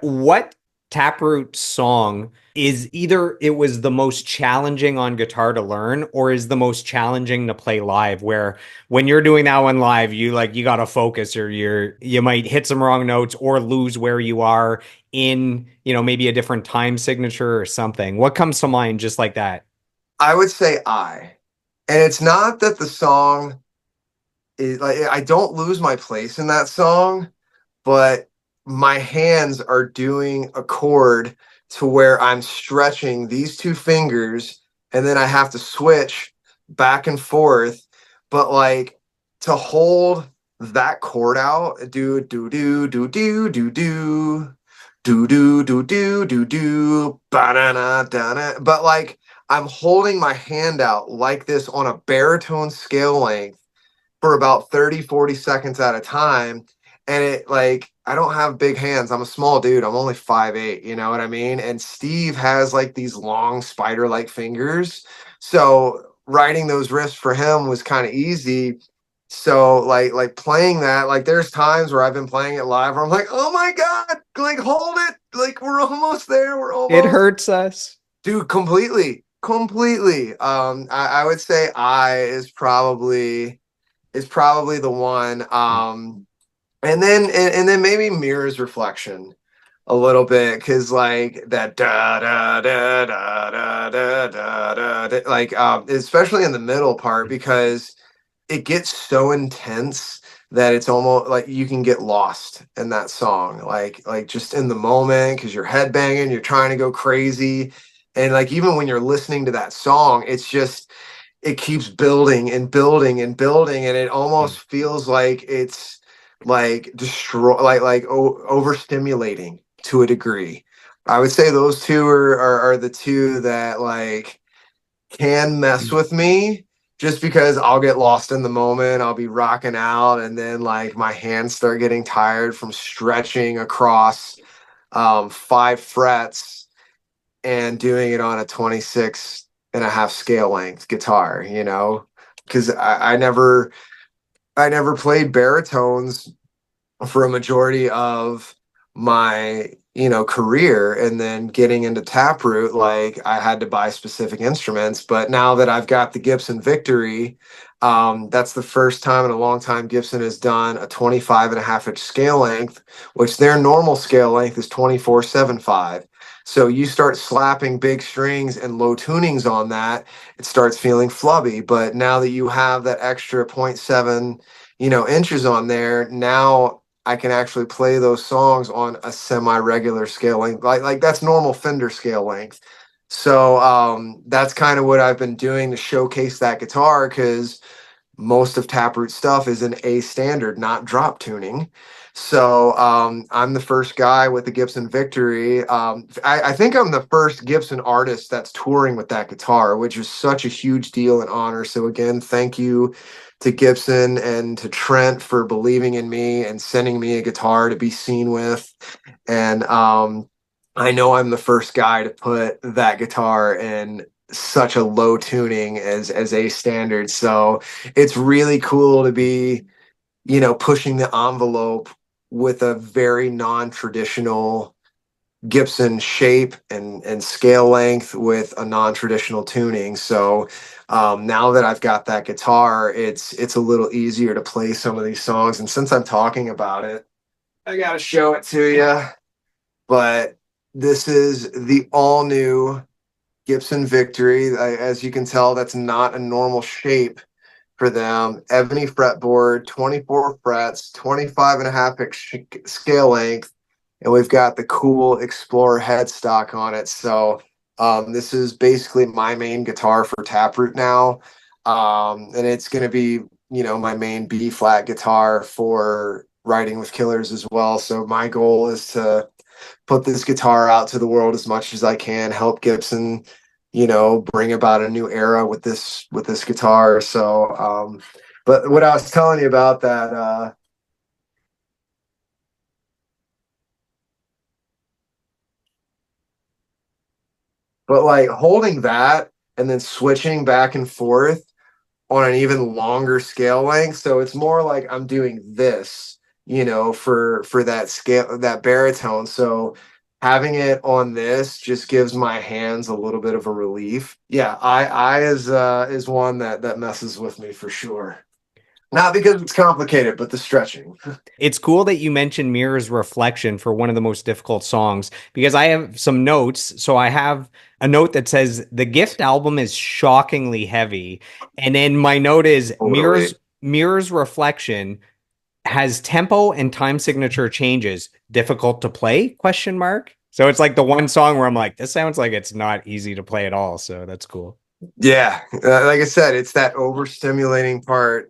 What Taproot song is either it was the most challenging on guitar to learn or is the most challenging to play live where when you're doing that one live you got to focus or you might hit some wrong notes or lose where you are in maybe a different time signature or something. What comes to mind just like that? I would say I. And it's not that the song is like I don't lose my place in that song, but my hands are doing a chord to where I'm stretching these two fingers and then I have to switch back and forth. But like to hold that chord out, do do do do do do do do do do do do do ba-da-na, da-na. But like I'm holding my hand out like this on a baritone scale length for about 30, 40 seconds at a time. And it like, I don't have big hands. I'm a small dude. I'm only 5'8", you know what I mean? And Steve has like these long spider-like fingers. So writing those riffs for him was kind of easy. So like playing that, like there's times where I've been playing it live where I'm like, oh my God, like hold it. Like we're almost there. We're It almost hurts us. dude, completely. I would say I is probably the one. And then maybe mirrors reflection a little bit because like that da da da da da da da da like especially in the middle part because it gets so intense that it's almost like you can get lost in that song like just in the moment because you're headbanging, you're trying to go crazy, and like even when you're listening to that song it's just it keeps building and building and building and it almost feels like it's like destroy overstimulating to a degree. I would say those two are the two that like can mess with me just because I'll get lost in the moment. I'll be rocking out and then like my hands start getting tired from stretching across 5 frets and doing it on a 26 and a half scale length guitar, you know, because I never played baritones for a majority of my career, and then getting into Taproot like I had to buy specific instruments. But now that I've got the Gibson Victory, that's the first time in a long time Gibson has done a 25 and a half inch scale length, which their normal scale length is 24/7/5. So you start slapping big strings and low tunings on that, it starts feeling flubby. But now that you have that extra point 0.7 inches on there, now I can actually play those songs on a semi-regular scale length, like that's normal Fender scale length. So that's kind of what I've been doing to showcase that guitar because most of Taproot stuff is an A standard, not drop tuning. So I'm the first guy with the Gibson Victory. I think I'm the first Gibson artist that's touring with that guitar, which is such a huge deal and honor. So again, thank you to Gibson and to Trent for believing in me and sending me a guitar to be seen with. And I know I'm the first guy to put that guitar in such a low tuning as A standard. So it's really cool to be, pushing the envelope with a very non-traditional Gibson shape and scale length with a non-traditional tuning. So now that I've got that guitar, it's a little easier to play some of these songs. And since I'm talking about it, I gotta show it to you. But this is the all new Gibson Victory. As you can tell, that's not a normal shape for them. Ebony fretboard, 24 frets, 25 and a half inch scale length, and we've got the cool Explorer headstock on it. So this is basically my main guitar for Taproot now. And it's going to be, my main B flat guitar for writing with Killers as well. So my goal is to put this guitar out to the world as much as I can, help Gibson, bring about a new era with this guitar. So but what I was telling you about that but like holding that and then switching back and forth on an even longer scale length. So it's more like I'm doing this for that scale, that baritone. So having it on this just gives my hands a little bit of a relief. Yeah, I is one that messes with me for sure. Not because it's complicated, but the stretching. It's cool that you mentioned Mirror's Reflection for one of the most difficult songs because I have some notes. So I have a note that says the Gift album is shockingly heavy. And then my note is Totally. Mirror's Reflection has tempo and time signature changes. Difficult to play? Question mark. So it's like the one song where I'm like, this sounds like it's not easy to play at all. So that's cool. Yeah, like I said, it's that overstimulating part